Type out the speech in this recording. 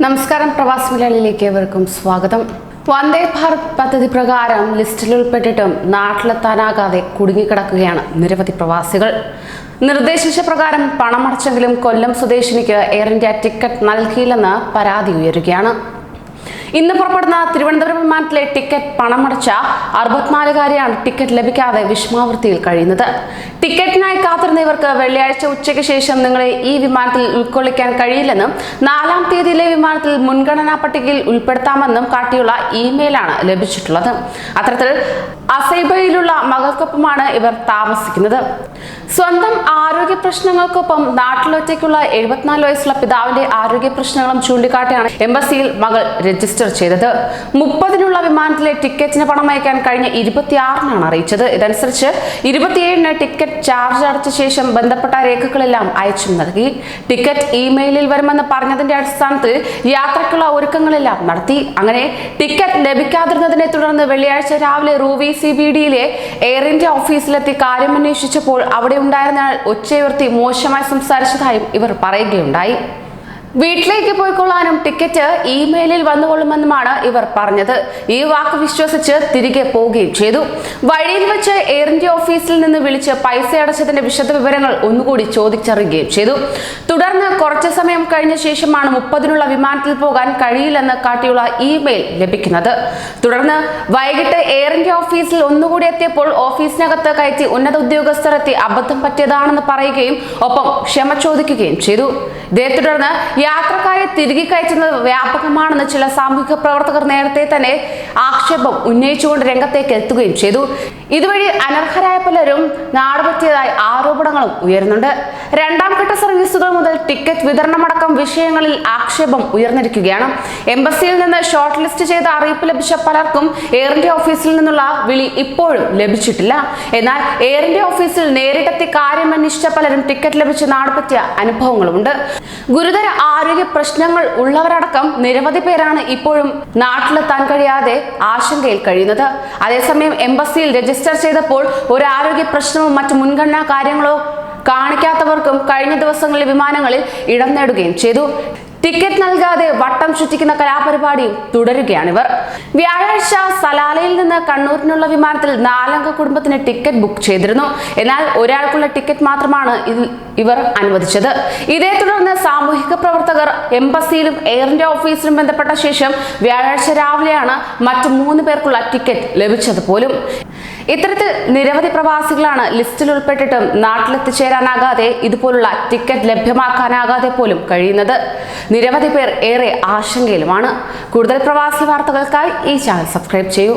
നമസ്കാരം, പ്രവാസി മലയാളിയിലേക്ക് ഏവർക്കും സ്വാഗതം. വന്ദേ ഭാരത് പദ്ധതി പ്രകാരം ലിസ്റ്റിൽ ഉൾപ്പെട്ടിട്ടും നാട്ടിലെത്താനാകാതെ കുടുങ്ങിക്കിടക്കുകയാണ് നിരവധി പ്രവാസികൾ. നിർദ്ദേശിച്ച പ്രകാരം പണമടച്ചെങ്കിലും കൊല്ലം സ്വദേശിനിക്ക് എയർ ഇന്ത്യ ടിക്കറ്റ് നൽകിയില്ലെന്ന് പരാതി ഉയരുകയാണ്. ഇന്ന് പുറപ്പെടുന്ന തിരുവനന്തപുരം വിമാനത്തിലെ ടിക്കറ്റ് പണമടച്ച 64-കാരിയാണ് ടിക്കറ്റ് ലഭിക്കാതെ വിഷമാവൃത്തിയിൽ കഴിയുന്നത്. ടിക്കറ്റിനായി കാത്തിരുന്ന ഇവർക്ക് വെള്ളിയാഴ്ച ഉച്ചയ്ക്ക് ശേഷം നിങ്ങളെ ഈ വിമാനത്തിൽ ഉൾക്കൊള്ളിക്കാൻ കഴിയില്ലെന്നും 4-ാം തീയതിയിലെ വിമാനത്തിൽ മുൻഗണനാ പട്ടികയിൽ ഉൾപ്പെടുത്താമെന്നും കാട്ടിയുള്ള ഇമെയിലാണ് ലഭിച്ചിട്ടുള്ളത്. അത്തരത്തിൽ അസൈബയിലുള്ള മകൾക്കൊപ്പമാണ് ഇവർ താമസിക്കുന്നത്. സ്വന്തം ആരോഗ്യ പ്രശ്നങ്ങൾക്കൊപ്പം നാട്ടിലൊറ്റയ്ക്കുള്ള 74 വയസ്സുള്ള പിതാവിന്റെ ആരോഗ്യ പ്രശ്നങ്ങളും ചൂണ്ടിക്കാട്ടിയാണ് എംബസിയിൽ മകൾ രജിസ്റ്റർ ചെയ്തത്. 30-നുള്ള വിമാനത്തിലെ ടിക്കറ്റിന് പണം അയക്കാൻ കഴിഞ്ഞ 26-നാണ് അറിയിച്ചത്. ഇതനുസരിച്ച് 27-ന് ടിക്കറ്റ് ചാർജ് അടച്ച ശേഷം ബന്ധപ്പെട്ട രേഖകളെല്ലാം അയച്ചു നൽകി. ടിക്കറ്റ് ഇമെയിലിൽ വരുമെന്ന് പറഞ്ഞതിന്റെ അടിസ്ഥാനത്തിൽ യാത്രയ്ക്കുള്ള ഒരുക്കങ്ങളെല്ലാം നടത്തി. അങ്ങനെ ടിക്കറ്റ് ലഭിക്കാതിരുന്നതിനെ തുടർന്ന് വെള്ളിയാഴ്ച രാവിലെ റൂവി CBDയിലെ എയർ ഇന്ത്യ ഓഫീസിലെത്തി കാര്യമന്വേഷിച്ചപ്പോൾ അവിടെ ഉണ്ടായിരുന്ന ഒച്ചയുയർത്തി മോശമായി സംസാരിച്ചതായും ഇവർ പറയുകയുണ്ടായി. വീട്ടിലേക്ക് പോയിക്കൊള്ളാനും ടിക്കറ്റ് ഇമെയിലിൽ വന്നുകൊള്ളുമെന്നുമാണ് ഇവർ പറഞ്ഞത്. ഈ വാക്ക് വിശ്വസിച്ച് തിരികെ പോവുകയും ചെയ്തു. വഴിയിൽ വെച്ച് എയർ ഇന്ത്യ ഓഫീസിൽ നിന്ന് വിളിച്ച് പൈസ അടച്ചതിന്റെ വിശദവിവരങ്ങൾ ഒന്നുകൂടി ചോദിച്ചറിയുകയും ചെയ്തു. തുടർന്ന് കുറച്ചു സമയം കഴിഞ്ഞ ശേഷമാണ് 30-നുള്ള വിമാനത്തിൽ പോകാൻ കഴിയില്ലെന്ന് കാട്ടിയുള്ള ഇമെയിൽ ലഭിക്കുന്നത്. തുടർന്ന് വൈകിട്ട് എയർ ഇന്ത്യ ഓഫീസിൽ ഒന്നുകൂടി എത്തിയപ്പോൾ ഓഫീസിനകത്ത് കയറ്റി ഉന്നത ഉദ്യോഗസ്ഥരെത്തി അബദ്ധം പറ്റിയതാണെന്ന് പറയുകയും ഒപ്പം ക്ഷമ ചോദിക്കുകയും ചെയ്തു. ഇതേ തുടർന്ന് യാത്രക്കാരെ തിരികെ കയറ്റുന്നത് വ്യാപകമാണെന്ന് ചില സാമൂഹിക പ്രവർത്തകർ നേരത്തെ തന്നെ ആക്ഷേപം ഉന്നയിച്ചുകൊണ്ട് രംഗത്തേക്ക് എത്തുകയും ചെയ്തു. ഇതുവഴി അനർഹരായ പലരും നാടുപറ്റിയതായി ആരോപണങ്ങളും ഉയരുന്നുണ്ട്. 2-ാം ഘട്ട സർവീസുകൾ മുതൽ ടിക്കറ്റ് വിതരണമടക്കം വിഷയങ്ങളിൽ ആക്ഷേപം ഉയർന്നിരിക്കുകയാണ്. എംബസിയിൽ നിന്ന് ഷോർട്ട് ലിസ്റ്റ് ചെയ്ത അറിയിപ്പ് ലഭിച്ച പലർക്കും എയർ ഇന്ത്യ ഓഫീസിൽ നിന്നുള്ള വിളി ഇപ്പോഴും ലഭിച്ചിട്ടില്ല. എന്നാൽ എയർ ഇന്ത്യ ഓഫീസിൽ നേരിട്ടെത്തി കാര്യം അന്വേഷിച്ച പലരും ടിക്കറ്റ് ലഭിച്ച് നാടുപറ്റിയ അനുഭവങ്ങളുമുണ്ട്. ഗുരുതര ആരോഗ്യ പ്രശ്നങ്ങൾ ഉള്ളവരടക്കം നിരവധി പേരാണ് ഇപ്പോഴും നാട്ടിലെത്താൻ കഴിയാതെ ആശങ്കയിൽ കഴിയുന്നത്. അതേസമയം എംബസിയിൽ രജിസ്റ്റർ ചെയ്തപ്പോൾ ഒരു ആരോഗ്യ പ്രശ്നവും മറ്റു മുൻഗണനാ കാര്യങ്ങളോ കാണിക്കാത്തവർക്കും കഴിഞ്ഞ ദിവസങ്ങളിൽ വിമാനങ്ങളിൽ ഇടം നേടുകയും ചെയ്തു. ടിക്കറ്റ് നൽകാതെ വട്ടം ചുറ്റിക്കുന്ന കലാപരിപാടിയും തുടരുകയാണിവർ. വ്യാഴാഴ്ച സലാലയിൽ നിന്ന് കണ്ണൂരിനുള്ള വിമാനത്തിൽ 4-അംഗ കുടുംബത്തിന് ടിക്കറ്റ് ബുക്ക് ചെയ്തിരുന്നു. എന്നാൽ ഒരാൾക്കുള്ള ടിക്കറ്റ് മാത്രമാണ് ഇവർ അനുവദിച്ചത്. ഇതേ തുടർന്ന് സാമൂഹിക പ്രവർത്തകർ എംബസിയിലും എയർ ഇന്ത്യ ഓഫീസിലും ബന്ധപ്പെട്ട ശേഷം വ്യാഴാഴ്ച രാവിലെയാണ് മറ്റു 3 പേർക്കുള്ള ടിക്കറ്റ് ലഭിച്ചത് പോലും. ഇത്തരത്തിൽ നിരവധി പ്രവാസികളാണ് ലിസ്റ്റിൽ ഉൾപ്പെട്ടിട്ടും നാട്ടിലെത്തിച്ചേരാനാകാതെ ഇതുപോലുള്ള ടിക്കറ്റ് ലഭ്യമാക്കാനാകാതെ പോലും കഴിയുന്നത്. നിരവധി പേർ ഏറെ ആശങ്കയിലുമാണ്. കൂടുതൽ പ്രവാസി വാർത്തകൾക്കായി ഈ ചാനൽ സബ്സ്ക്രൈബ് ചെയ്യൂ.